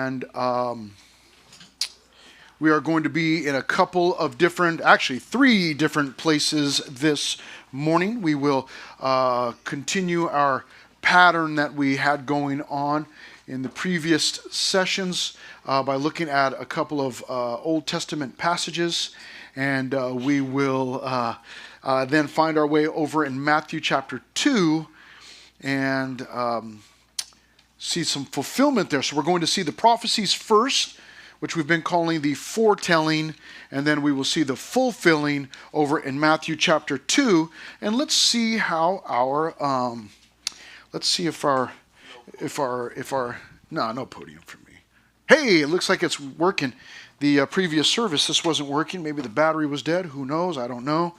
And we are going to be in a couple of different, actually 3 different places this morning. We will continue our pattern that we had going on in the previous sessions by looking at a couple of Old Testament passages. And we will then find our way over in Matthew chapter 2 and see some fulfillment there. So we're going to see the prophecies first, which we've been calling the foretelling, and then we will see the fulfilling over in Matthew chapter 2. And let's see how our, no podium for me. Hey, it looks like it's working. The previous service, this wasn't working. Maybe the battery was dead. Who knows? I don't know.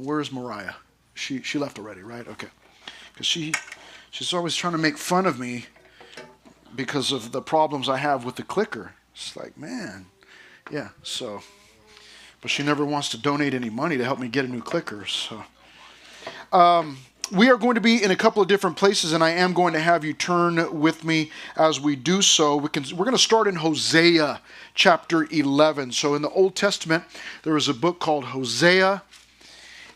Where's Mariah? She left already, right? Okay. Because she's always trying to make fun of me because of the problems I have with the clicker. It's like, man, yeah, so. But she never wants to donate any money to help me get a new clicker, so. We are going to be in a couple of different places, and I am going to have you turn with me as we do so. We're going to start in Hosea chapter 11. So in the Old Testament, there is a book called Hosea,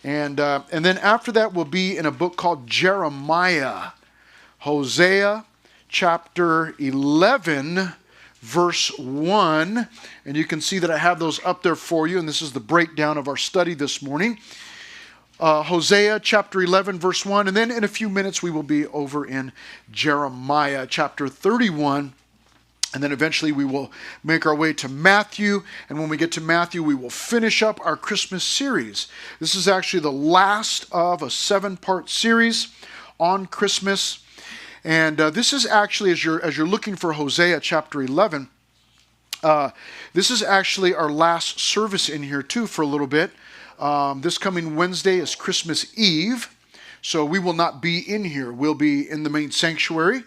and then after that we'll be in a book called Jeremiah. Hosea chapter 11, verse 1. And you can see that I have those up there for you, and this is the breakdown of our study this morning. Hosea chapter 11, verse 1. And then in a few minutes we will be over in Jeremiah chapter 31. And then eventually we will make our way to Matthew. And when we get to Matthew, we will finish up our Christmas series. This is actually the last of a 7-part series on Christmas. And this is actually, as you're looking for Hosea chapter 11, this is actually our last service in here too for a little bit. This coming Wednesday is Christmas Eve, so we will not be in here. We'll be in the main sanctuary.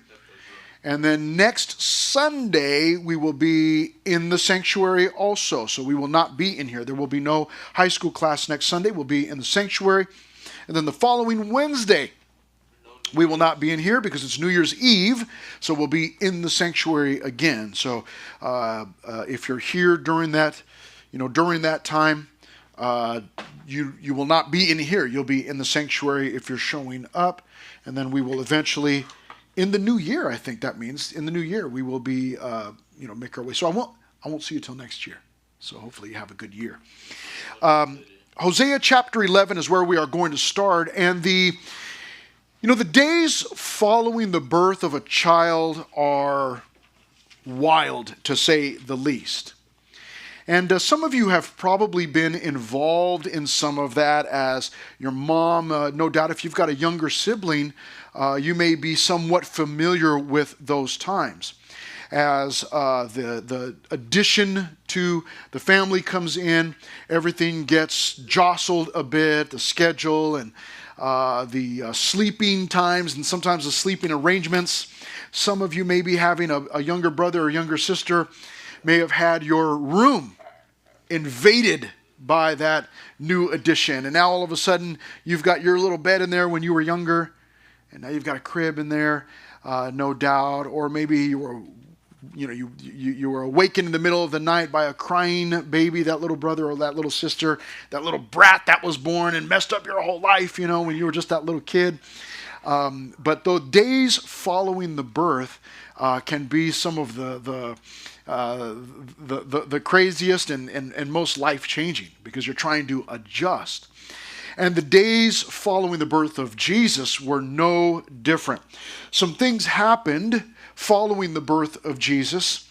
And then next Sunday, we will be in the sanctuary also. So we will not be in here. There will be no high school class next Sunday. We'll be in the sanctuary. And then the following Wednesday, we will not be in here because it's New Year's Eve. So we'll be in the sanctuary again. So if you're here during that time, you will not be in here. You'll be in the sanctuary if you're showing up. And then we will eventually, in the new year, I think that means, in the new year, we will be, make our way. So I won't see you till next year. So hopefully you have a good year. Hosea chapter 11 is where we are going to start. And the days following the birth of a child are wild, to say the least. And some of you have probably been involved in some of that as your mom. No doubt if you've got a younger sibling, you may be somewhat familiar with those times. As the addition to the family comes in, everything gets jostled a bit, the schedule and the sleeping times and sometimes the sleeping arrangements. Some of you may be having a younger brother or younger sister, may have had your room invaded by that new addition. And now all of a sudden you've got your little bed in there when you were younger, and now you've got a crib in there, no doubt. Or maybe you were awakened in the middle of the night by a crying baby, that little brother or that little sister, that little brat that was born and messed up your whole life, when you were just that little kid. But the days following the birth can be some of the craziest and most life-changing, because you're trying to adjust. And the days following the birth of Jesus were no different. Some things happened following the birth of Jesus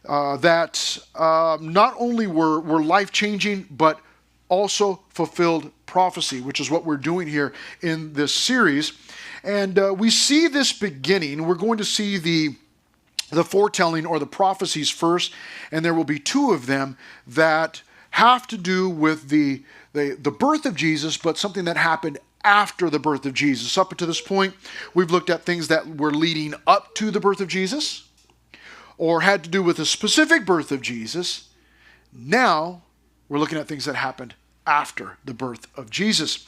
that not only were life-changing, but also fulfilled prophecy, which is what we're doing here in this series. And we see this beginning. We're going to see the foretelling or the prophecies first, and there will be 2 of them that have to do with the birth of Jesus, but something that happened after the birth of Jesus. Up to this point, we've looked at things that were leading up to the birth of Jesus or had to do with the specific birth of Jesus. Now, we're looking at things that happened after the birth of Jesus.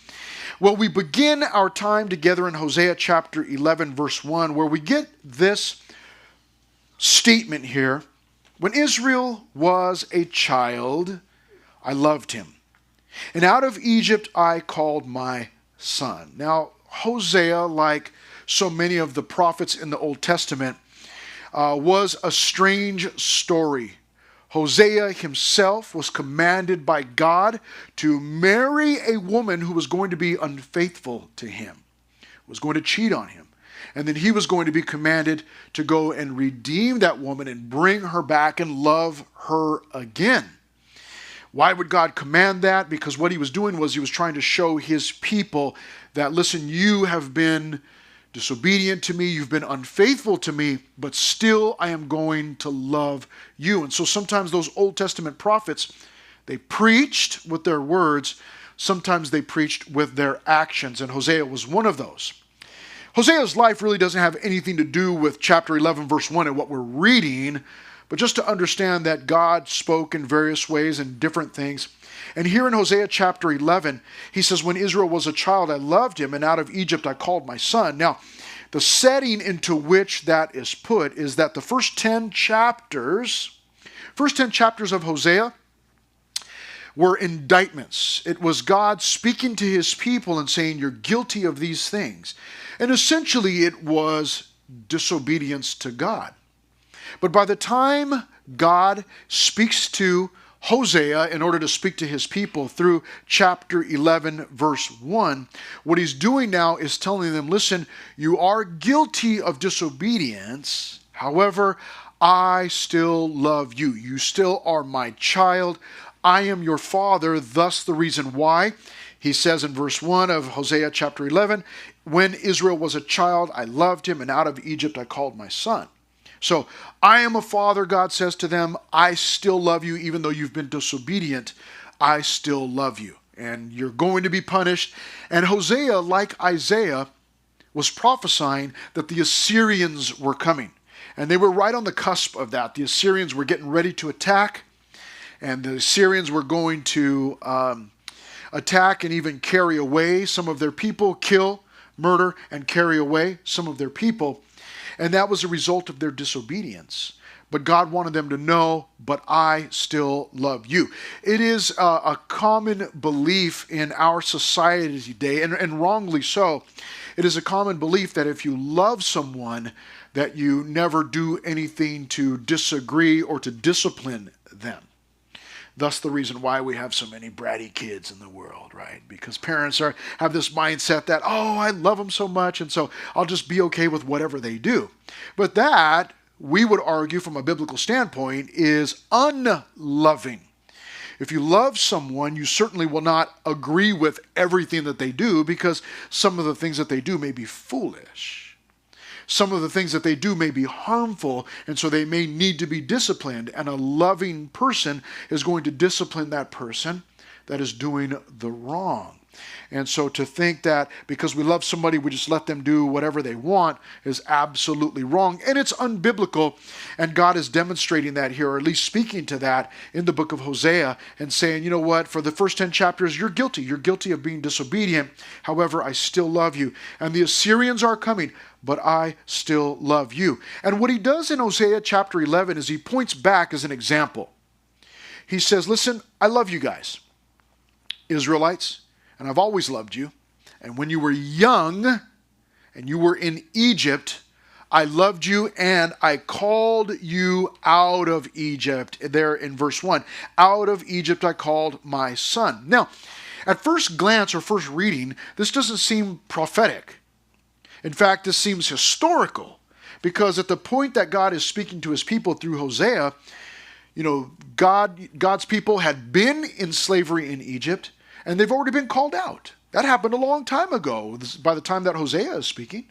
Well, we begin our time together in Hosea chapter 11, verse 1, where we get this statement here. When Israel was a child, I loved him. And out of Egypt I called my son. Now, Hosea, like so many of the prophets in the Old Testament, was a strange story. Hosea himself was commanded by God to marry a woman who was going to be unfaithful to him, was going to cheat on him. And then he was going to be commanded to go and redeem that woman and bring her back and love her again. Why would God command that? Because what he was doing was he was trying to show his people that, listen, you have been disobedient to me, you've been unfaithful to me, but still I am going to love you. And so sometimes those Old Testament prophets, they preached with their words, sometimes they preached with their actions, and Hosea was one of those. Hosea's life really doesn't have anything to do with chapter 11, verse 1 and what we're reading, but just to understand that God spoke in various ways and different things. And here in Hosea chapter 11, he says, when Israel was a child, I loved him, and out of Egypt I called my son. Now, the setting into which that is put is that the first 10 chapters of Hosea were indictments. It was God speaking to his people and saying, you're guilty of these things. And essentially it was disobedience to God. But by the time God speaks to Hosea in order to speak to his people through chapter 11, verse 1, what he's doing now is telling them, listen, you are guilty of disobedience. However, I still love you. You still are my child. I am your father. Thus the reason why. He says in verse 1 of Hosea chapter 11, when Israel was a child, I loved him, and out of Egypt I called my son. So, I am a father, God says to them. I still love you, even though you've been disobedient. I still love you, and you're going to be punished. And Hosea, like Isaiah, was prophesying that the Assyrians were coming. And they were right on the cusp of that. The Assyrians were getting ready to attack, and the Assyrians were going to attack and even carry away some of their people, kill, murder, and carry away some of their people. And that was a result of their disobedience. But God wanted them to know, but I still love you. It is a common belief in our society today, and wrongly so. It is a common belief that if you love someone, that you never do anything to disagree or to discipline them. Thus the reason why we have so many bratty kids in the world, right? Because parents have this mindset that, oh, I love them so much, and so I'll just be okay with whatever they do. But that, we would argue from a biblical standpoint, is unloving. If you love someone, you certainly will not agree with everything that they do, because some of the things that they do may be foolish. Some of the things that they do may be harmful, and so they may need to be disciplined. And a loving person is going to discipline that person that is doing the wrong. And so to think that because we love somebody, we just let them do whatever they want is absolutely wrong. And it's unbiblical. And God is demonstrating that here, or at least speaking to that in the book of Hosea and saying, you know what, for the first 10 chapters, you're guilty. You're guilty of being disobedient. However, I still love you. And the Assyrians are coming, but I still love you. And what he does in Hosea chapter 11 is he points back as an example. He says, listen, I love you guys, Israelites. And I've always loved you. And when you were young and you were in Egypt, I loved you and I called you out of Egypt. There in verse 1, out of Egypt I called my son. Now, at first glance or first reading, this doesn't seem prophetic. In fact, this seems historical, because at the point that God is speaking to his people through Hosea, you know, God's people had been in slavery in Egypt, and they've already been called out. That happened a long time ago, by the time that Hosea is speaking.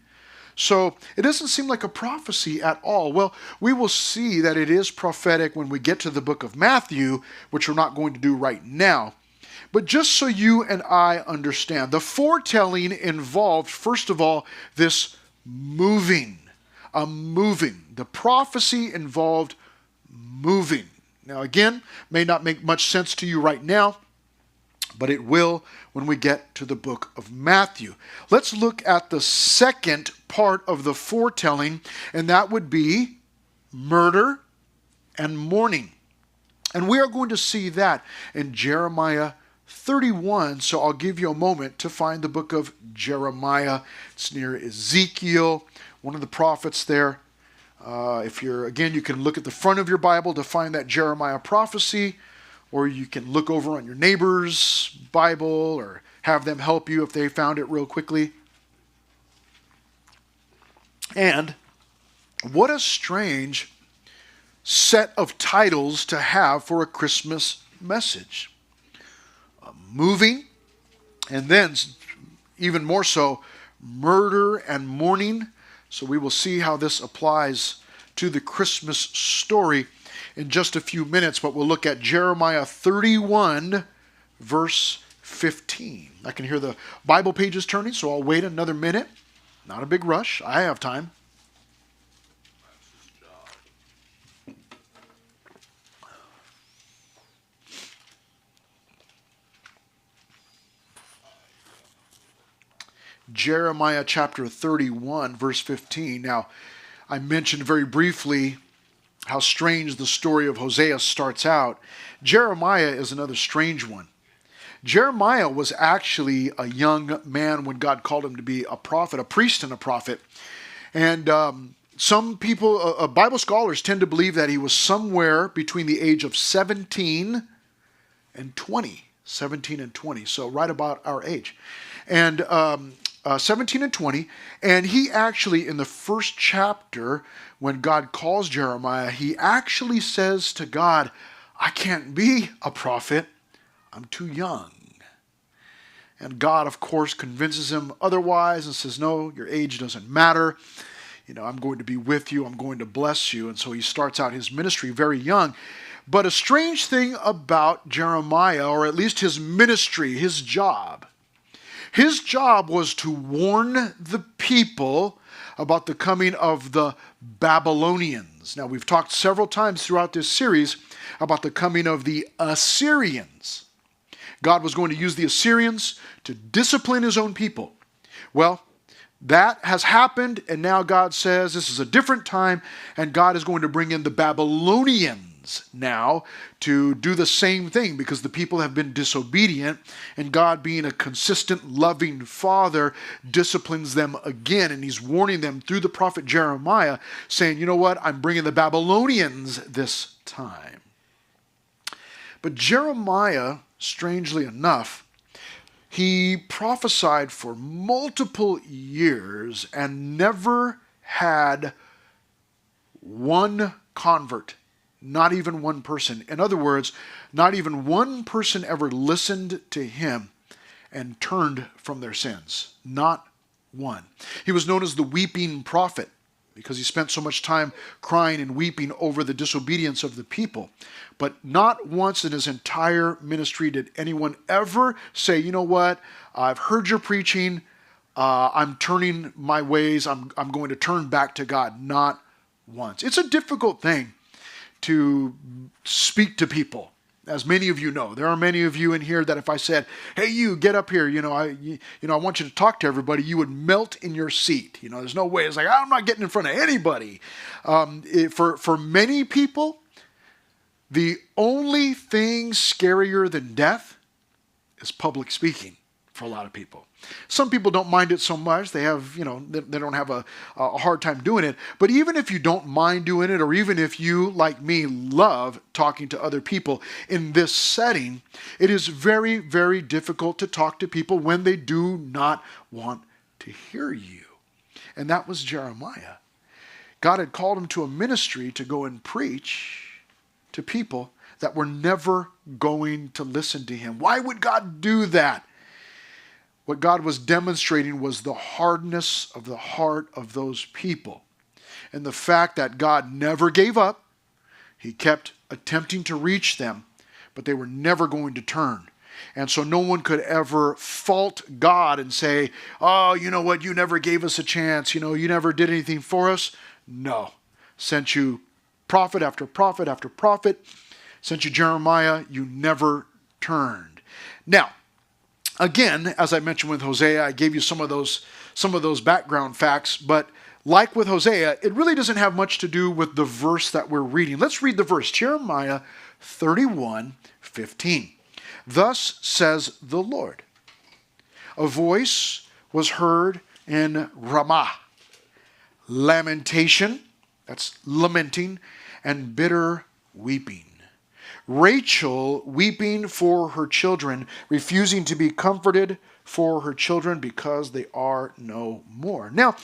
So it doesn't seem like a prophecy at all. Well, we will see that it is prophetic when we get to the book of Matthew, which we're not going to do right now. But just so you and I understand, the foretelling involved, first of all, this moving. The prophecy involved moving. Now again, may not make much sense to you right now, but it will when we get to the book of Matthew. Let's look at the second part of the foretelling, and that would be murder, and mourning. And we are going to see that in Jeremiah 31. So I'll give you a moment to find the book of Jeremiah. It's near Ezekiel, one of the prophets there. You can look at the front of your Bible to find that Jeremiah prophecy, or you can look over on your neighbor's Bible or have them help you if they found it real quickly. And what a strange set of titles to have for a Christmas message. Moving, and then even more so, murder and mourning. So we will see how this applies to the Christmas story in just a few minutes, but we'll look at Jeremiah 31, verse 15. I can hear the Bible pages turning, so I'll wait another minute. Not a big rush. I have time. Jeremiah chapter 31, verse 15. Now, I mentioned very briefly how strange the story of Hosea starts out. Jeremiah is another strange one. Jeremiah was actually a young man when God called him to be a prophet, a priest and a prophet. And some people, Bible scholars tend to believe that he was somewhere between the age of 17 and 20. 17 and 20, so right about our age. And 17 and 20, and he actually, in the first chapter, when God calls Jeremiah, he actually says to God, I can't be a prophet, I'm too young. And God, of course, convinces him otherwise and says, no, your age doesn't matter. I'm going to be with you, I'm going to bless you. And so he starts out his ministry very young. But a strange thing about Jeremiah, or at least his ministry, his job was to warn the people about the coming of the Babylonians. Now, we've talked several times throughout this series about the coming of the Assyrians. God was going to use the Assyrians to discipline his own people. Well, that has happened, and now God says this is a different time, and God is going to bring in the Babylonians now to do the same thing because the people have been disobedient, and God, being a consistent, loving Father, disciplines them again, and he's warning them through the prophet Jeremiah, saying, you know what, I'm bringing the Babylonians this time. But Jeremiah, strangely enough, he prophesied for multiple years and never had one convert. Not even one person. In other words, not even one person ever listened to him and turned from their sins. Not one. He was known as the weeping prophet because he spent so much time crying and weeping over the disobedience of the people. But not once in his entire ministry did anyone ever say, you know what, I've heard your preaching, I'm turning my ways, I'm going to turn back to God. Not once. It's a difficult thing to speak to people. As many of you know, there are many of you in here that if I said, hey, you get up here, I want you to talk to everybody, you would melt in your seat. There's no way. It's like, I'm not getting in front of anybody. For many people, the only thing scarier than death is public speaking for a lot of people. Some people don't mind it so much. They have, they don't have a hard time doing it. But even if you don't mind doing it, or even if you, like me, love talking to other people in this setting, it is very, very difficult to talk to people when they do not want to hear you. And that was Jeremiah. God had called him to a ministry to go and preach to people that were never going to listen to him. Why would God do that? What God was demonstrating was the hardness of the heart of those people. And the fact that God never gave up. He kept attempting to reach them, but they were never going to turn. And so no one could ever fault God and say, oh, you know what, you never gave us a chance. You never did anything for us. No. Sent you prophet after prophet after prophet. Sent you Jeremiah. You never turned. Now, again, as I mentioned with Hosea, I gave you some of those background facts, but like with Hosea, it really doesn't have much to do with the verse that we're reading. Let's read the verse, Jeremiah 31:15. Thus says the Lord, a voice was heard in Ramah, lamentation, that's lamenting, and bitter weeping. Rachel weeping for her children, refusing to be comforted for her children because they are no more. Now,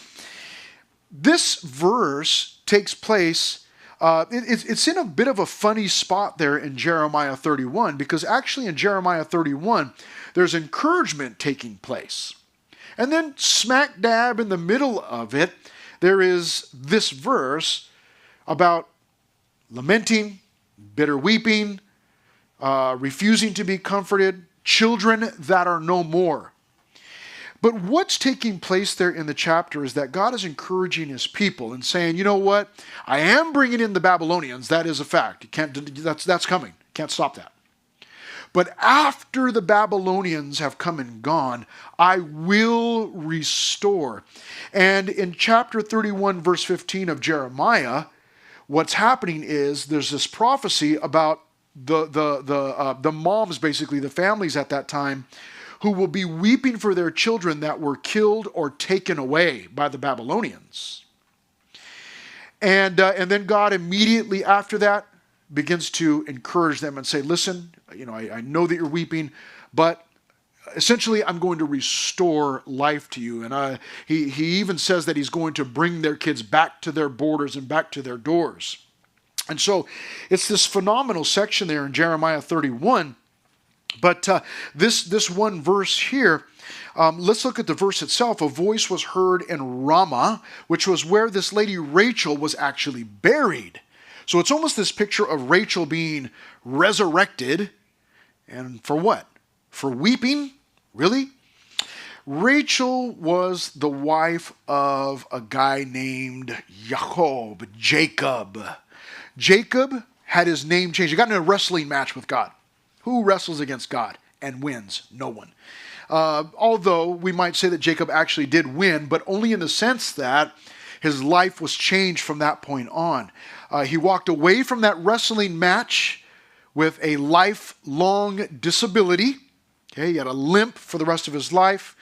this verse takes place, it's in a bit of a funny spot there in Jeremiah 31, because actually in Jeremiah 31, there's encouragement taking place. And then smack dab in the middle of it, there is this verse about lamenting, bitter weeping, refusing to be comforted, children that are no more. But what's taking place there in the chapter is that God is encouraging his people and saying, you know what? I am bringing in the Babylonians. That is a fact. You can't, that's coming. Can't stop that. But after the Babylonians have come and gone, I will restore. And in chapter 31, verse 15 of Jeremiah, what's happening is there's this prophecy about the moms, basically the families at that time, who will be weeping for their children that were killed or taken away by the Babylonians. And then God immediately after that begins to encourage them and say, listen, I know that you're weeping, but essentially I'm going to restore life to you. And he even says that he's going to bring their kids back to their borders and back to their doors. And so it's this phenomenal section there in Jeremiah 31. But this one verse here, let's look at the verse itself. A voice was heard in Ramah, which was where this lady Rachel was actually buried. So it's almost this picture of Rachel being resurrected. And for what? For weeping? Really? Rachel was the wife of a guy named Jacob. Jacob had his name changed. He got in a wrestling match with God. Who wrestles against God and wins? No one. Although we might say that Jacob actually did win, but only in the sense that his life was changed from that point on. He walked away from that wrestling match with a lifelong disability. Okay, he had a limp for the rest of his life,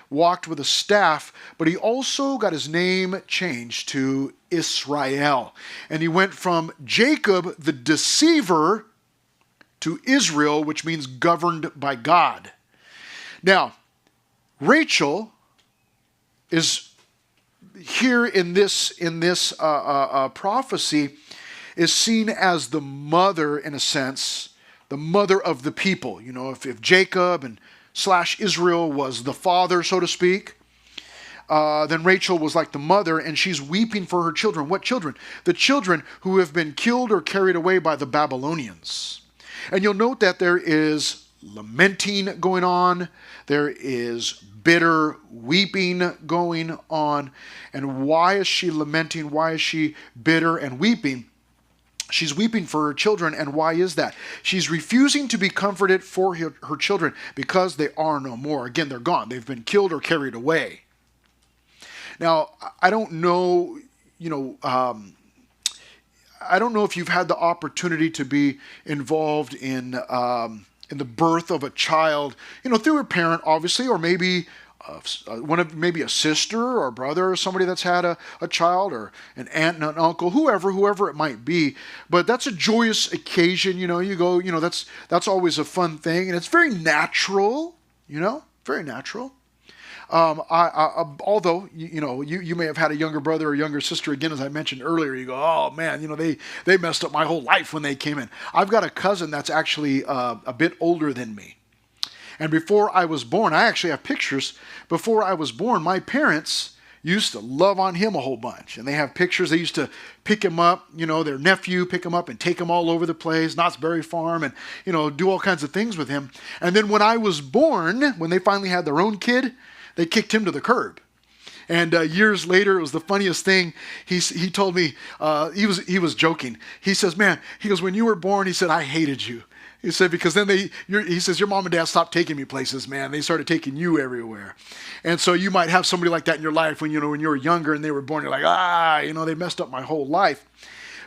walked with a staff, but he also got his name changed to Israel. And he went from Jacob the deceiver to Israel, which means governed by God. Now, Rachel is here in this prophecy is seen as the mother, in a sense, the mother of the people. If Jacob and / Israel was the father, so to speak, then Rachel was like the mother, and she's weeping for her children. What children? The children who have been killed or carried away by the Babylonians. And you'll note that there is lamenting going on. There is bitter weeping going on. And why is she lamenting? Why is she bitter and weeping? She's weeping for her children. And why is that? She's refusing to be comforted for her children because they are no more. Again, they're gone. They've been killed or carried away. Now, I don't know, I don't know if you've had the opportunity to be involved in the birth of a child, through a parent, obviously, or maybe maybe a sister or a brother or somebody that's had a child, or an aunt and an uncle, whoever it might be. But that's a joyous occasion. You go, that's always a fun thing, and it's very natural. Very natural. Although, you may have had a younger brother or younger sister, again, as I mentioned earlier, you go, oh man, they messed up my whole life when they came in. I've got a cousin that's actually a bit older than me. And before I was born, I actually have pictures. Before I was born, my parents used to love on him a whole bunch. And they have pictures. They used to pick him up, their nephew, pick him up and take him all over the place, Knott's Berry Farm, and, do all kinds of things with him. And then when I was born, when they finally had their own kid, they kicked him to the curb. And years later, it was the funniest thing. He told me, he was joking. He says, man, he goes, when you were born, he said, I hated you. He said, because then he says, your mom and dad stopped taking me places, man. They started taking you everywhere. And so you might have somebody like that in your life when you were younger and they were born. You're like, they messed up my whole life.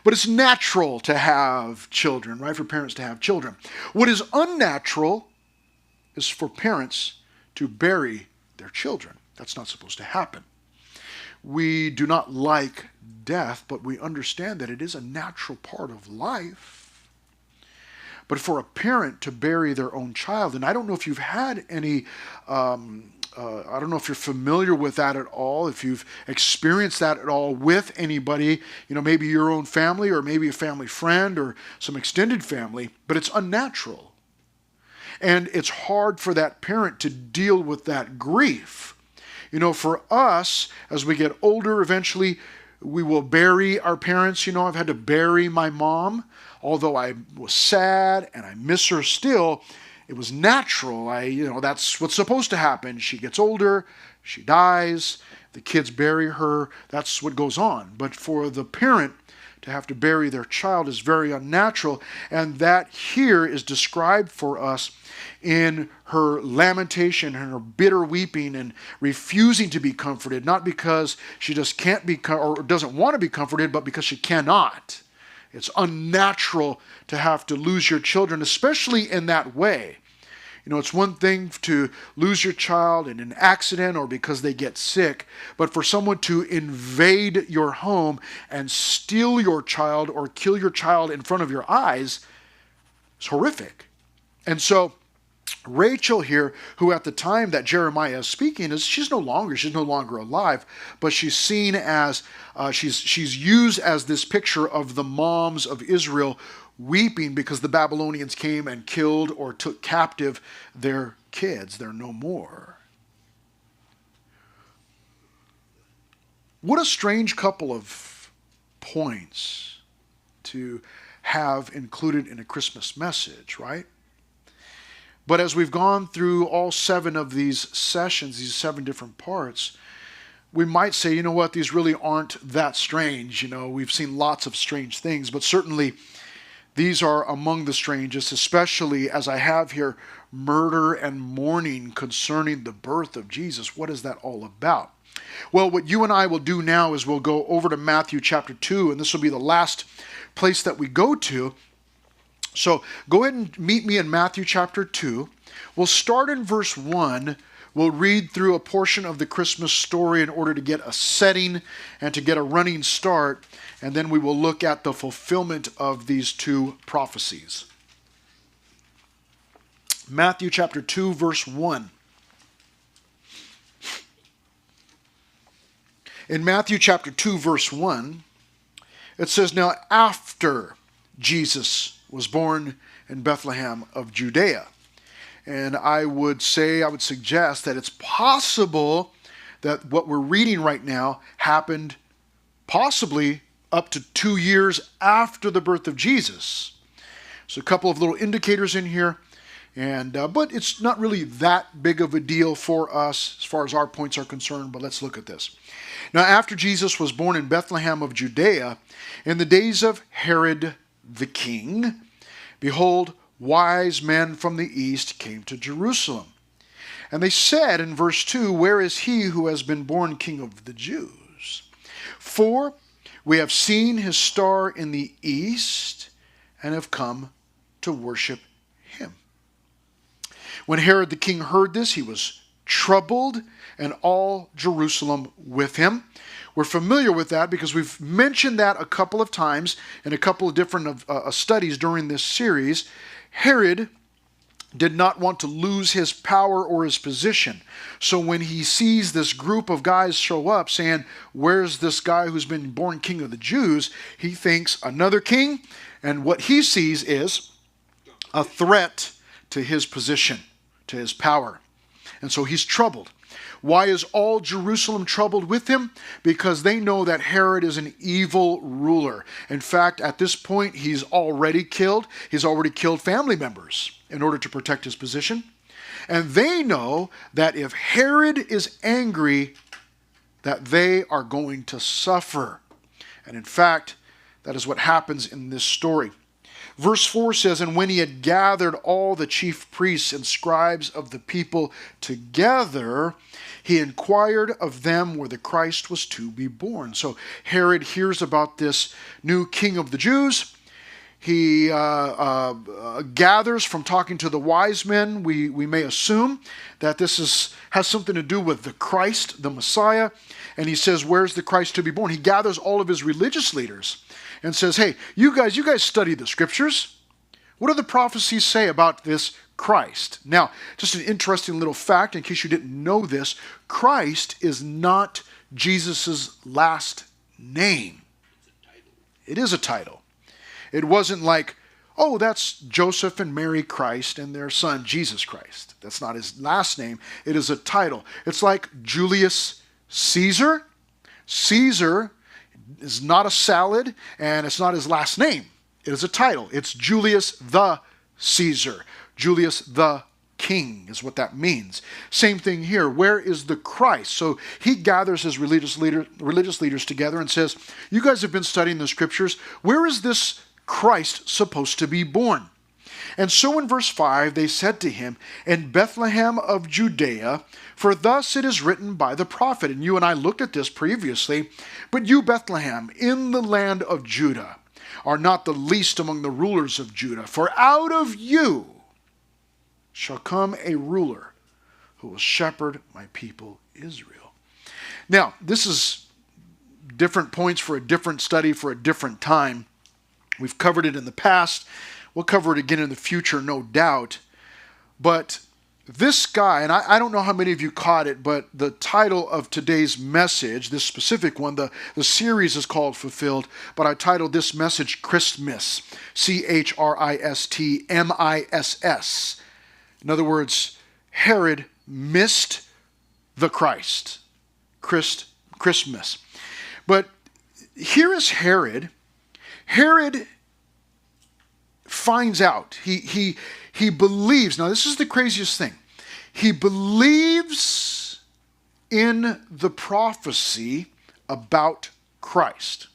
But it's natural to have children, right? For parents to have children. What is unnatural is for parents to bury their children. That's not supposed to happen. We do not like death, but we understand that it is a natural part of life. But for a parent to bury their own child, and I don't know if you've had any, I don't know if you're familiar with that at all, if you've experienced that at all with anybody, maybe your own family or maybe a family friend or some extended family, but it's unnatural. And it's hard for that parent to deal with that grief. For us, as we get older, eventually we will bury our parents. I've had to bury my mom. Although I was sad and I miss her still, it was natural. That's what's supposed to happen. She gets older, she dies, the kids bury her. That's what goes on. But for the parent to have to bury their child is very unnatural. And that here is described for us in her lamentation and her bitter weeping and refusing to be comforted, not because she just can't be or doesn't want to be comforted, but because she cannot. It's unnatural to have to lose your children, especially in that way. It's one thing to lose your child in an accident or because they get sick, but for someone to invade your home and steal your child or kill your child in front of your eyes is horrific. And so Rachel here, who at the time that Jeremiah is speaking, she's no longer alive, but she's seen as, she's used as this picture of the moms of Israel weeping because the Babylonians came and killed or took captive their kids. They're no more. What a strange couple of points to have included in a Christmas message, right? But as we've gone through all 7 of these sessions, these 7 different parts, we might say, these really aren't that strange. We've seen lots of strange things, but certainly these are among the strangest, especially as I have here, murder and mourning concerning the birth of Jesus. What is that all about? Well, what you and I will do now is we'll go over to Matthew chapter 2, and this will be the last place that we go to. So go ahead and meet me in Matthew chapter 2. We'll start in verse 1. We'll read through a portion of the Christmas story in order to get a setting and to get a running start. And then we will look at the fulfillment of these 2 prophecies. Matthew chapter 2, verse 1. In Matthew chapter 2, verse 1, it says, "Now after Jesus was born in Bethlehem of Judea." And I would suggest that it's possible that what we're reading right now happened possibly up to 2 years after the birth of Jesus. So a couple of little indicators in here, but it's not really that big of a deal for us as far as our points are concerned, but let's look at this. "Now after Jesus was born in Bethlehem of Judea, in the days of Herod the king, behold, wise men from the east came to Jerusalem. And they said in verse 2, 'Where is he who has been born King of the Jews? For we have seen his star in the east and have come to worship him.' When Herod the king heard this, he was troubled, and all Jerusalem with him." We're familiar with that because we've mentioned that a couple of times in a couple of different studies during this series. Herod did not want to lose his power or his position. So when he sees this group of guys show up saying, "Where's this guy who's been born King of the Jews?" he thinks another king, and what he sees is a threat to his position, to his power. And so he's troubled. Why is all Jerusalem troubled with him? Because they know that Herod is an evil ruler. In fact, at this point, he's already killed. He's already killed family members in order to protect his position. And they know that if Herod is angry, that they are going to suffer. And in fact, that is what happens in this story. Verse 4 says, "And when he had gathered all the chief priests and scribes of the people together, he inquired of them where the Christ was to be born." So Herod hears about this new king of the Jews. He gathers from talking to the wise men. We may assume that this has something to do with the Christ, the Messiah. And he says, where's the Christ to be born? He gathers all of his religious leaders and says, hey, you guys study the scriptures. What do the prophecies say about this Christ? Now, just an interesting little fact, in case you didn't know this, Christ is not Jesus' last name. It is a title. It wasn't like, oh, that's Joseph and Mary Christ and their son, Jesus Christ. That's not his last name. It is a title. It's like Julius Caesar. Caesar is not a salad, and it's not his last name. It is a title. It's Julius the Caesar. Julius the King is what that means. Same thing here. Where is the Christ? So he gathers his religious leaders together and says, you guys have been studying the scriptures. Where is this Christ supposed to be born? And so in verse 5, they said to him, in Bethlehem of Judea, for thus it is written by the prophet. And you and I looked at this previously. But you, Bethlehem, in the land of Judah, are not the least among the rulers of Judah. For out of you shall come a ruler who will shepherd my people Israel. Now, this is different points for a different study for a different time. We've covered it in the past. We'll cover it again in the future, no doubt. But this guy, and I don't know how many of you caught it, but the title of today's message, this specific one, the series is called Fulfilled, but I titled this message Christmas, Christmiss. In other words, Herod missed the Christ, Christmas. But here is Herod. Herod finds out. He believes. Now, this is the craziest thing. He believes in the prophecy about Christ.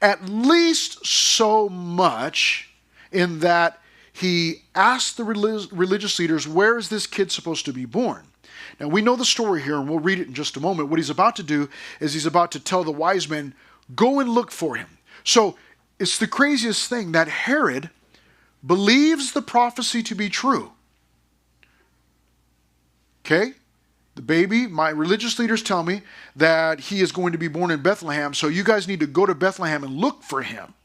At least so much in that he asked the religious leaders, where is this kid supposed to be born? Now, we know the story here, and we'll read it in just a moment. What he's about to do is he's about to tell the wise men, go and look for him. So, it's the craziest thing that Herod believes the prophecy to be true. Okay? The baby, my religious leaders tell me that he is going to be born in Bethlehem, so you guys need to go to Bethlehem and look for him.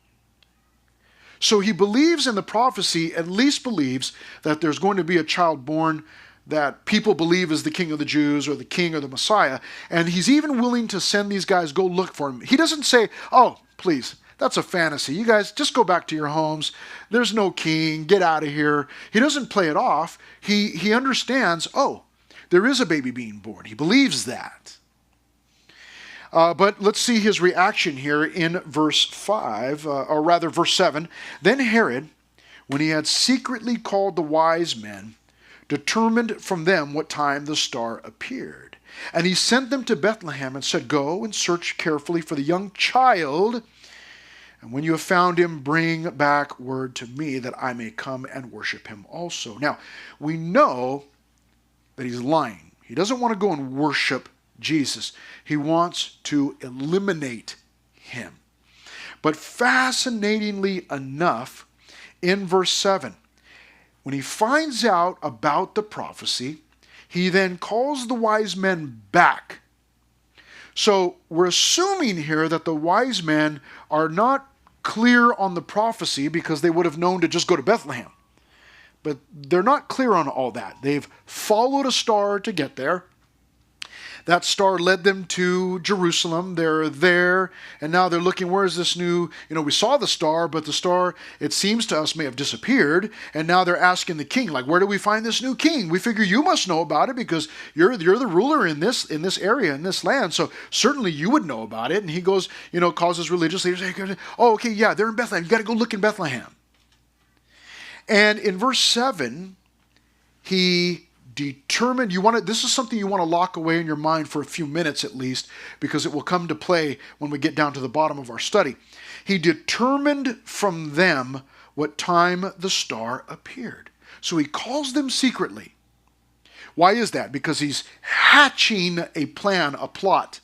So he believes in the prophecy, at least believes that there's going to be a child born that people believe is the king of the Jews or the king or the Messiah, and he's even willing to send these guys go look for him. He doesn't say, oh, please, that's a fantasy. You guys just go back to your homes. There's no king. Get out of here. He doesn't play it off. He understands, oh, there is a baby being born. He believes that. But let's see his reaction here in verse 5, or rather verse 7. Then Herod, when he had secretly called the wise men, determined from them what time the star appeared. And he sent them to Bethlehem and said, go and search carefully for the young child. And when you have found him, bring back word to me that I may come and worship him also. Now, we know that he's lying. He doesn't want to go and worship Jesus. He wants to eliminate him. But fascinatingly enough, in verse 7, when he finds out about the prophecy, he then calls the wise men back. So we're assuming here that the wise men are not clear on the prophecy because they would have known to just go to Bethlehem. But they're not clear on all that. They've followed a star to get there. That star led them to Jerusalem. They're there, and now they're looking, where is this new, we saw the star, but the star, it seems to us, may have disappeared, and now they're asking the king, where do we find this new king? We figure you must know about it because you're the ruler in this area, in this land, so certainly you would know about it. And he goes, calls his religious leaders, oh, okay, yeah, they're in Bethlehem. You got to go look in Bethlehem. And in verse 7, he determined, this is something you want to lock away in your mind for a few minutes at least, because it will come to play when we get down to the bottom of our study. He determined from them what time the star appeared. So he calls them secretly. Why is that? Because he's hatching a plan, a plot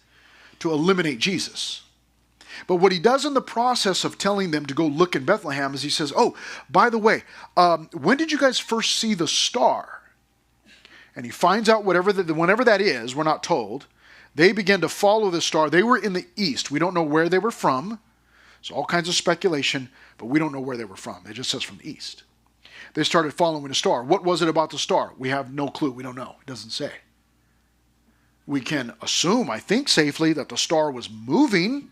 to eliminate Jesus. But what he does in the process of telling them to go look in Bethlehem is he says, oh, by the way, when did you guys first see the star? And he finds out whenever that is, we're not told. They began to follow the star. They were in the east. We don't know where they were from. So all kinds of speculation, but we don't know where they were from. It just says from the east. They started following the star. What was it about the star? We have no clue. We don't know. It doesn't say. We can assume, I think safely, that the star was moving,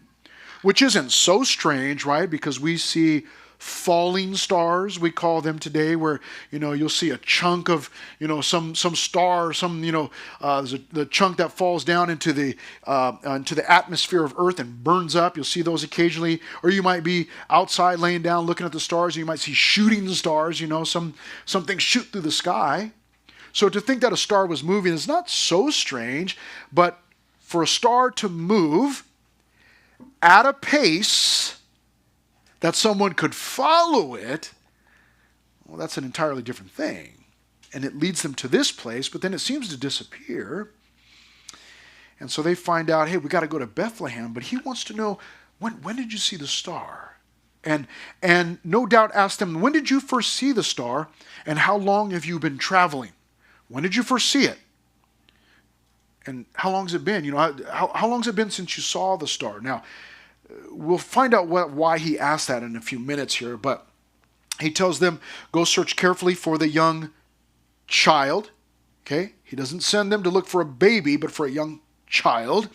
which isn't so strange, right? Because we see falling stars, we call them today, where, you'll see a chunk of, some star, the chunk that falls down into the atmosphere of Earth and burns up. You'll see those occasionally. Or you might be outside laying down looking at the stars, and you might see shooting stars, something shoot through the sky. So to think that a star was moving is not so strange, but for a star to move at a pace that someone could follow it, well, that's an entirely different thing. And it leads them to this place, but then it seems to disappear. And so they find out, hey, we got to go to Bethlehem, but he wants to know, when did you see the star? And no doubt asked them, when did you first see the star, and how long have you been traveling? When did you first see it? And how long has it been? How long has it been since you saw the star? Now, we'll find out why he asked that in a few minutes here, but he tells them, go search carefully for the young child. Okay? He doesn't send them to look for a baby, but for a young child.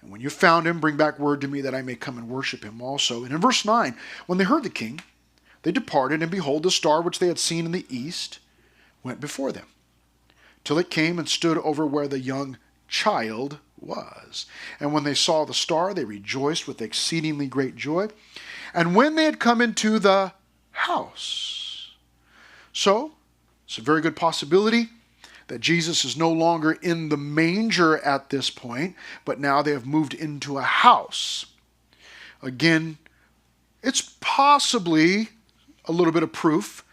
And when you found him, bring back word to me that I may come and worship him also. And in verse 9, when they heard the king, they departed, and behold, the star which they had seen in the east went before them, till it came and stood over where the young child was. And when they saw the star, they rejoiced with exceedingly great joy. And when they had come into the house. So, it's a very good possibility that Jesus is no longer in the manger at this point, but now they have moved into a house. Again, it's possibly a little bit of proof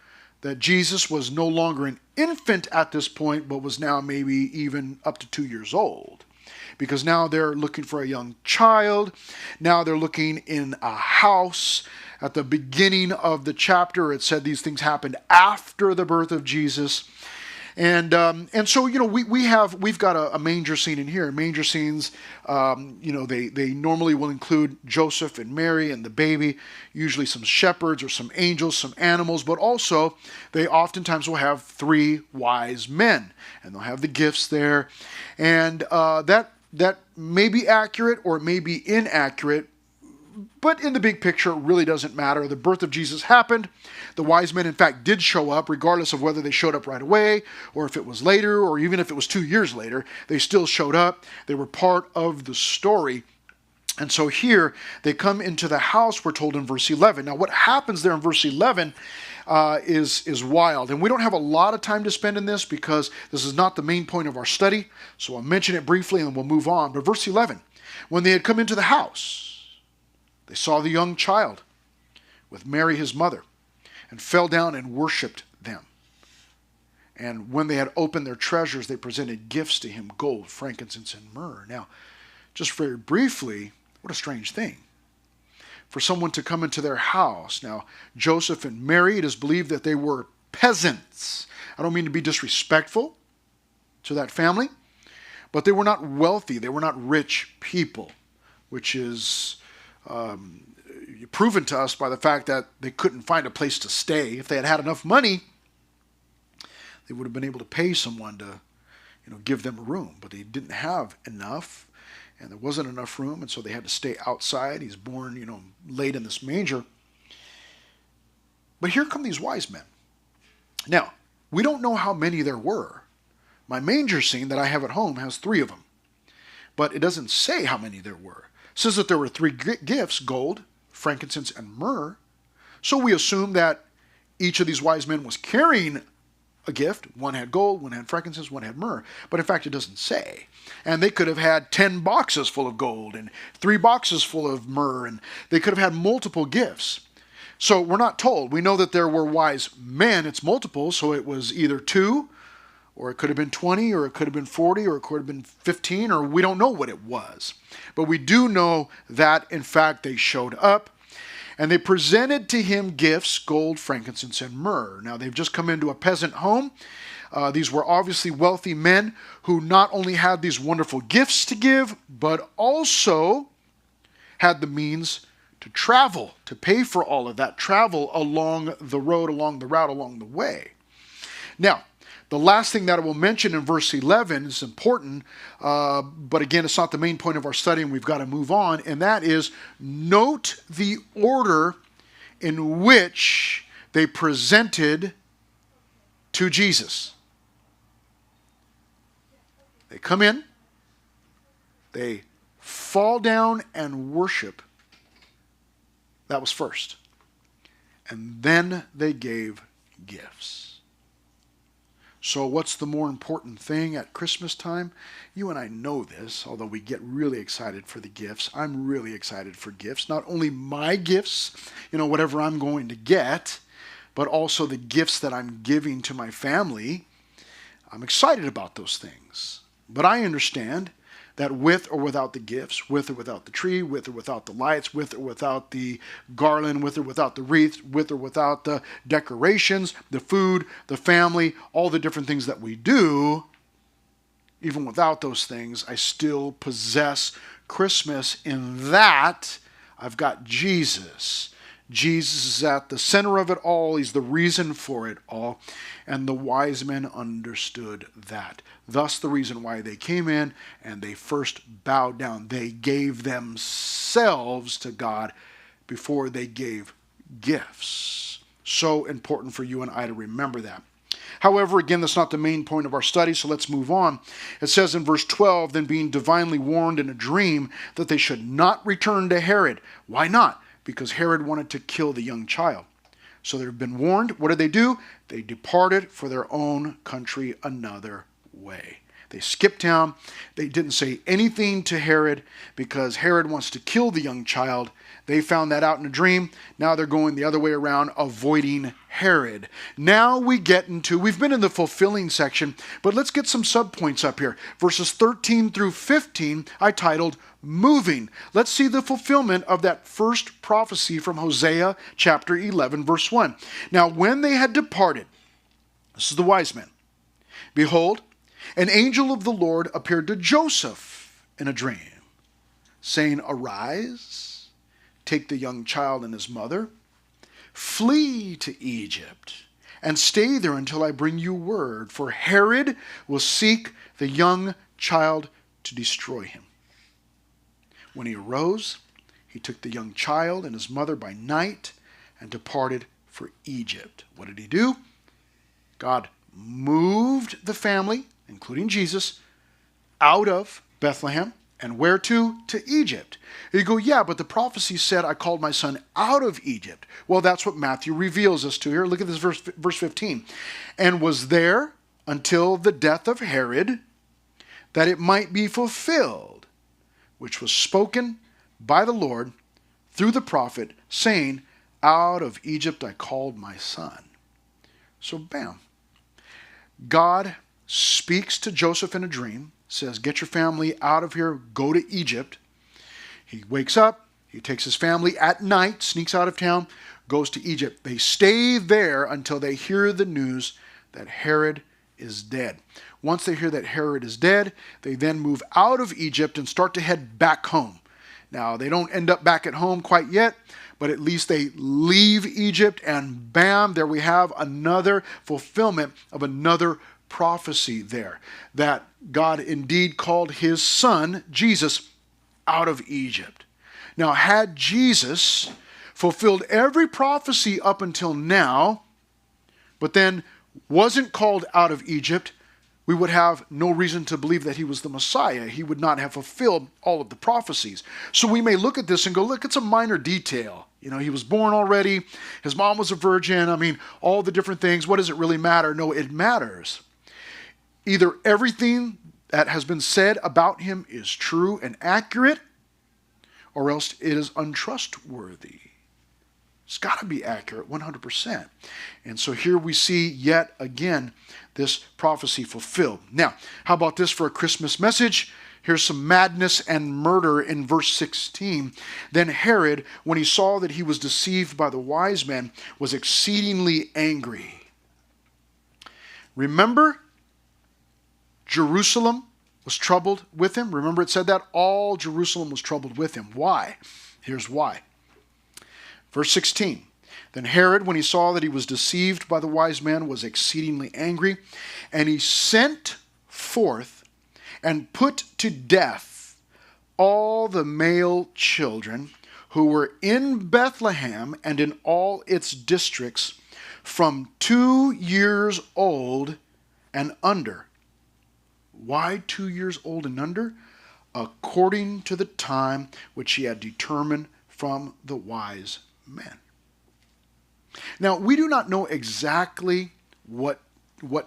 that Jesus was no longer an infant at this point, but was now maybe even up to 2 years old. Because now they're looking for a young child. Now they're looking in a house. At the beginning of the chapter, it said these things happened after the birth of Jesus. And so, we've got a manger scene in here. Manger scenes, they normally will include Joseph and Mary and the baby, usually some shepherds or some angels, some animals, but also they oftentimes will have 3 wise men, and they'll have the gifts there. And that may be accurate or it may be inaccurate, but in the big picture, it really doesn't matter. The birth of Jesus happened. The wise men, in fact, did show up, regardless of whether they showed up right away, or if it was later, or even if it was 2 years later. They still showed up. They were part of the story. And so here, they come into the house, we're told in verse 11. Now, what happens there in verse 11 is wild. And we don't have a lot of time to spend in this because this is not the main point of our study. So I'll mention it briefly and then we'll move on. But verse 11, when they had come into the house, they saw the young child with Mary his mother, and fell down and worshipped them. And when they had opened their treasures, they presented gifts to him, gold, frankincense, and myrrh. Now, just very briefly, what a strange thing for someone to come into their house. Now, Joseph and Mary, it is believed that they were peasants. I don't mean to be disrespectful to that family, but they were not wealthy. They were not rich people, which is proven to us by the fact that they couldn't find a place to stay. If they had had enough money, they would have been able to pay someone to, give them a room. But they didn't have enough, and there wasn't enough room, and so they had to stay outside. He's born, laid in this manger. But here come these wise men. Now, we don't know how many there were. My manger scene that I have at home has 3 of them, but it doesn't say how many there were. It says that there were 3 gifts, gold, frankincense, and myrrh. So we assume that each of these wise men was carrying a gift. One had gold, one had frankincense, one had myrrh. But in fact, it doesn't say. And they could have had 10 boxes full of gold and 3 boxes full of myrrh, and they could have had multiple gifts. So we're not told. We know that there were wise men. It's multiple, so it was either 2, or it could have been 20, or it could have been 40, or it could have been 15, or we don't know what it was. But we do know that, in fact, they showed up, and they presented to him gifts, gold, frankincense, and myrrh. Now, they've just come into a peasant home. These were obviously wealthy men who not only had these wonderful gifts to give, but also had the means to travel, to pay for all of that travel along the road, along the route, along the way. Now, the last thing that I will mention in verse 11 is important, but again, it's not the main point of our study, and we've got to move on, and that is, note the order in which they presented to Jesus. They come in, they fall down and worship. That was first. And then they gave gifts. So what's the more important thing at Christmas time? You and I know this, although we get really excited for the gifts. I'm really excited for gifts. Not only my gifts, whatever I'm going to get, but also the gifts that I'm giving to my family. I'm excited about those things. But I understand that with or without the gifts, with or without the tree, with or without the lights, with or without the garland, with or without the wreath, with or without the decorations, the food, the family, all the different things that we do, even without those things, I still possess Christmas in that I've got Jesus. Jesus is at the center of it all. He's the reason for it all. And the wise men understood that. Thus the reason why they came in and they first bowed down. They gave themselves to God before they gave gifts. So important for you and I to remember that. However, again, that's not the main point of our study, so let's move on. It says in verse 12, then being divinely warned in a dream that they should not return to Herod. Why not? Because Herod wanted to kill the young child. So they've been warned. What did they do? They departed for their own country another way. They skipped town. They didn't say anything to Herod because Herod wants to kill the young child. They found that out in a dream. Now they're going the other way around, avoiding Herod. Now we've been in the fulfilling section, but let's get some subpoints up here. Verses 13 through 15, I titled Moving. Let's see the fulfillment of that first prophecy from Hosea chapter 11, verse 1. Now when they had departed, this is the wise men, behold, an angel of the Lord appeared to Joseph in a dream, saying, arise, take the young child and his mother, flee to Egypt, and stay there until I bring you word, for Herod will seek the young child to destroy him. When he arose, he took the young child and his mother by night and departed for Egypt. What did he do? God moved the family, including Jesus, out of Bethlehem. And where to? To Egypt. You go, yeah, but the prophecy said, I called my son out of Egypt. Well, that's what Matthew reveals us to here. Look at this verse 15. And was there until the death of Herod, that it might be fulfilled, which was spoken by the Lord through the prophet, saying, out of Egypt I called my son. So, bam. God speaks to Joseph in a dream, says, get your family out of here, go to Egypt. He wakes up, he takes his family at night, sneaks out of town, goes to Egypt. They stay there until they hear the news that Herod is dead. Once they hear that Herod is dead, they then move out of Egypt and start to head back home. Now, they don't end up back at home quite yet, but at least they leave Egypt, and bam, there we have another fulfillment of another prophecy there, that God indeed called his son, Jesus, out of Egypt. Now, had Jesus fulfilled every prophecy up until now, but then wasn't called out of Egypt, we would have no reason to believe that he was the Messiah. He would not have fulfilled all of the prophecies. So we may look at this and go, look, it's a minor detail. He was born already. His mom was a virgin. All the different things. What does it really matter? No, it matters. Either everything that has been said about him is true and accurate, or else it is untrustworthy. It's got to be accurate 100%. And so here we see yet again this prophecy fulfilled. Now, how about this for a Christmas message? Here's some madness and murder in verse 16. Then Herod, when he saw that he was deceived by the wise men, was exceedingly angry. Remember, Jerusalem was troubled with him. Remember it said that? All Jerusalem was troubled with him. Why? Here's why. Verse 16. Then Herod, when he saw that he was deceived by the wise men, was exceedingly angry, and he sent forth and put to death all the male children who were in Bethlehem and in all its districts from 2 years old and under. Why 2 years old and under? According to the time which he had determined from the wise men. Now, we do not know exactly what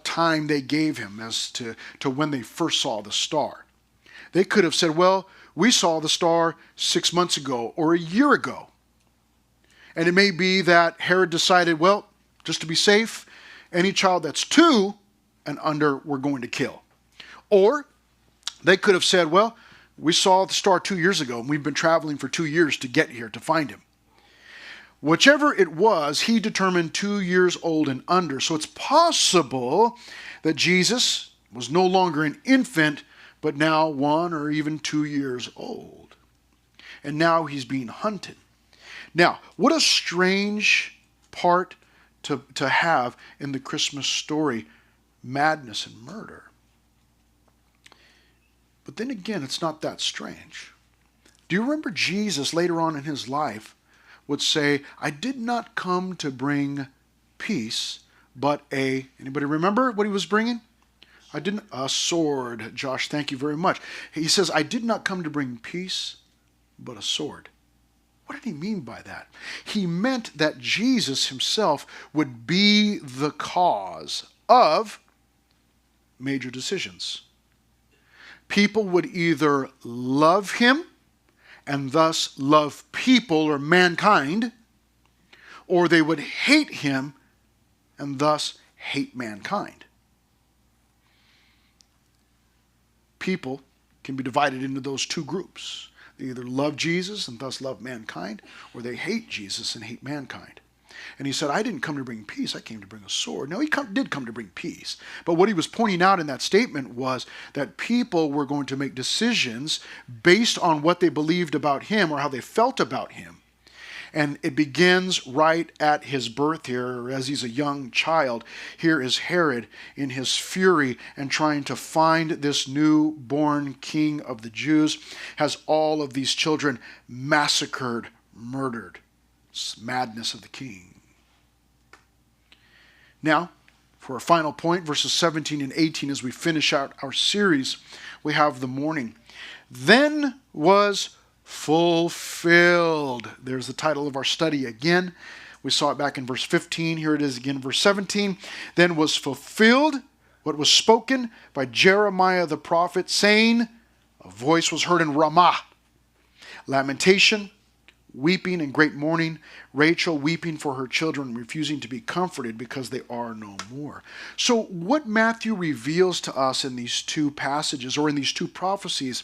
time they gave him as to when they first saw the star. They could have said, well, we saw the star 6 months ago or a year ago. And it may be that Herod decided, well, just to be safe, any child that's 2 and under, we're going to kill. Or they could have said, well, we saw the star 2 years ago and we've been traveling for 2 years to get here to find him. Whichever it was, he determined 2 years old and under. So it's possible that Jesus was no longer an infant, but now 1 or even 2 years old. And now he's being hunted. Now, what a strange part to have in the Christmas story, madness and murder. But then again, it's not that strange. Do you remember Jesus later on in his life would say, I did not come to bring peace, but anybody remember what he was bringing? A sword. Josh, thank you very much. He says, I did not come to bring peace, but a sword. What did he mean by that? He meant that Jesus himself would be the cause of major decisions. People would either love him and thus love people or mankind, or they would hate him and thus hate mankind. People can be divided into those two groups. They either love Jesus and thus love mankind, or they hate Jesus and hate mankind. And he said, I didn't come to bring peace, I came to bring a sword. No, he did come to bring peace. But what he was pointing out in that statement was that people were going to make decisions based on what they believed about him or how they felt about him. And it begins right at his birth here, as he's a young child. Here is Herod in his fury and trying to find this newborn king of the Jews, has all of these children massacred, murdered. It's madness of the king. Now, for our final point, verses 17 and 18, as we finish out our series, we have the morning. Then was fulfilled. There's the title of our study again. We saw it back in verse 15. Here it is again, verse 17. Then was fulfilled what was spoken by Jeremiah the prophet, saying, a voice was heard in Ramah, lamentation, weeping and great mourning, Rachel weeping for her children, refusing to be comforted because they are no more. So what Matthew reveals to us in these two passages, or in these two prophecies,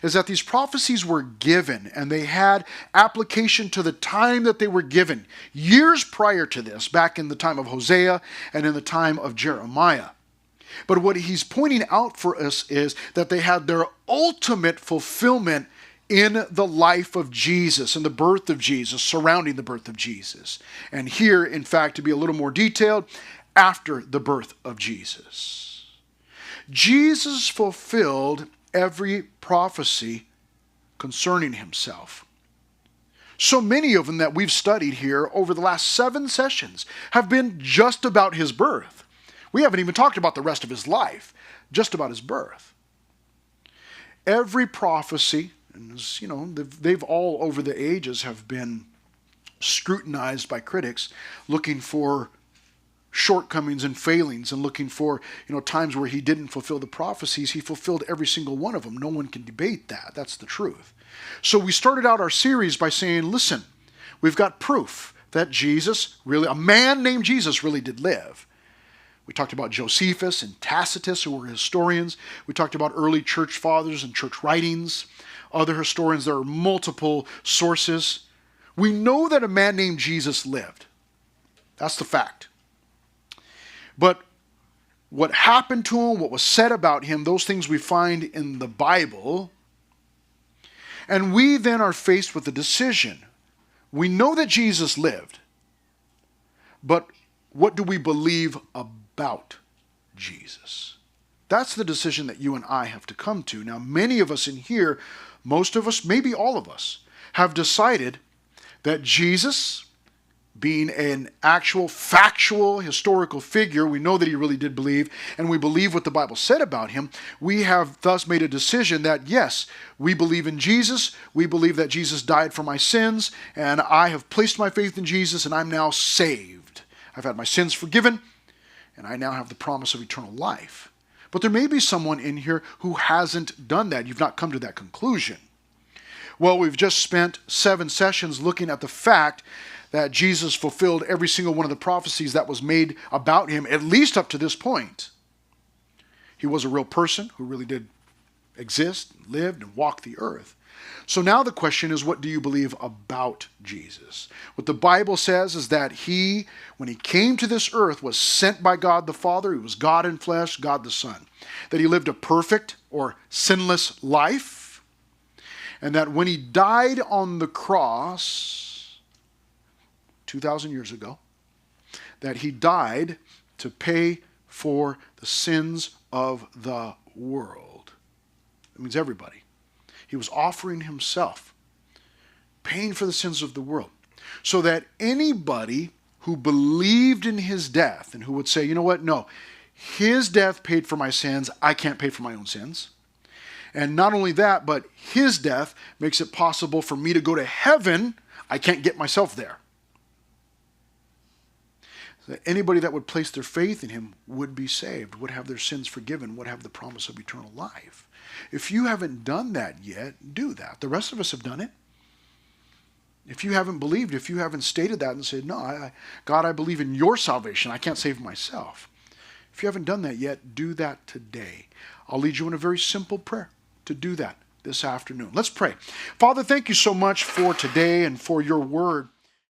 is that these prophecies were given and they had application to the time that they were given, years prior to this, back in the time of Hosea and in the time of Jeremiah. But what he's pointing out for us is that they had their ultimate fulfillment in the life of Jesus and the birth of Jesus, surrounding the birth of Jesus. And here, in fact, to be a little more detailed, after the birth of Jesus. Jesus fulfilled every prophecy concerning himself. So many of them that we've studied here over the last 7 sessions have been just about his birth. We haven't even talked about the rest of his life, just about his birth. Every prophecy, and they've all over the ages have been scrutinized by critics, looking for shortcomings and failings and looking for times where he didn't fulfill the prophecies. He fulfilled every single one of them. No one can debate that. That's the truth. So we started out our series by saying, listen, we've got proof that Jesus really, a man named Jesus really did live. We talked about Josephus and Tacitus, who were historians. We talked about early church fathers and church writings. Other historians, there are multiple sources. We know that a man named Jesus lived. That's the fact. But what happened to him, what was said about him, those things we find in the Bible. And we then are faced with a decision. We know that Jesus lived. But what do we believe about Jesus? That's the decision that you and I have to come to. Now, many of us in here, most of us, maybe all of us, have decided that Jesus, being an actual, factual, historical figure, we know that he really did believe, and we believe what the Bible said about him. We have thus made a decision that, yes, we believe in Jesus. We believe that Jesus died for my sins, and I have placed my faith in Jesus, and I'm now saved. I've had my sins forgiven, and I now have the promise of eternal life. But there may be someone in here who hasn't done that. You've not come to that conclusion. Well, we've just spent 7 sessions looking at the fact that Jesus fulfilled every single one of the prophecies that was made about him, at least up to this point. He was a real person who really did exist, lived, and walk the earth. So now the question is, what do you believe about Jesus? What the Bible says is that he, when he came to this earth, was sent by God the Father. He was God in flesh, God the Son. That he lived a perfect or sinless life. And that when he died on the cross 2,000 years ago, that he died to pay for the sins of the world. That means everybody. He was offering himself, paying for the sins of the world, so that anybody who believed in his death and who would say, you know what, no, his death paid for my sins, I can't pay for my own sins. And not only that, but his death makes it possible for me to go to heaven. I can't get myself there. So that anybody that would place their faith in him would be saved, would have their sins forgiven, would have the promise of eternal life. If you haven't done that yet, do that. The rest of us have done it. If you haven't believed, if you haven't stated that and said, no, God, I believe in your salvation. I can't save myself. If you haven't done that yet, do that today. I'll lead you in a very simple prayer to do that this afternoon. Let's pray. Father, thank you so much for today and for your word.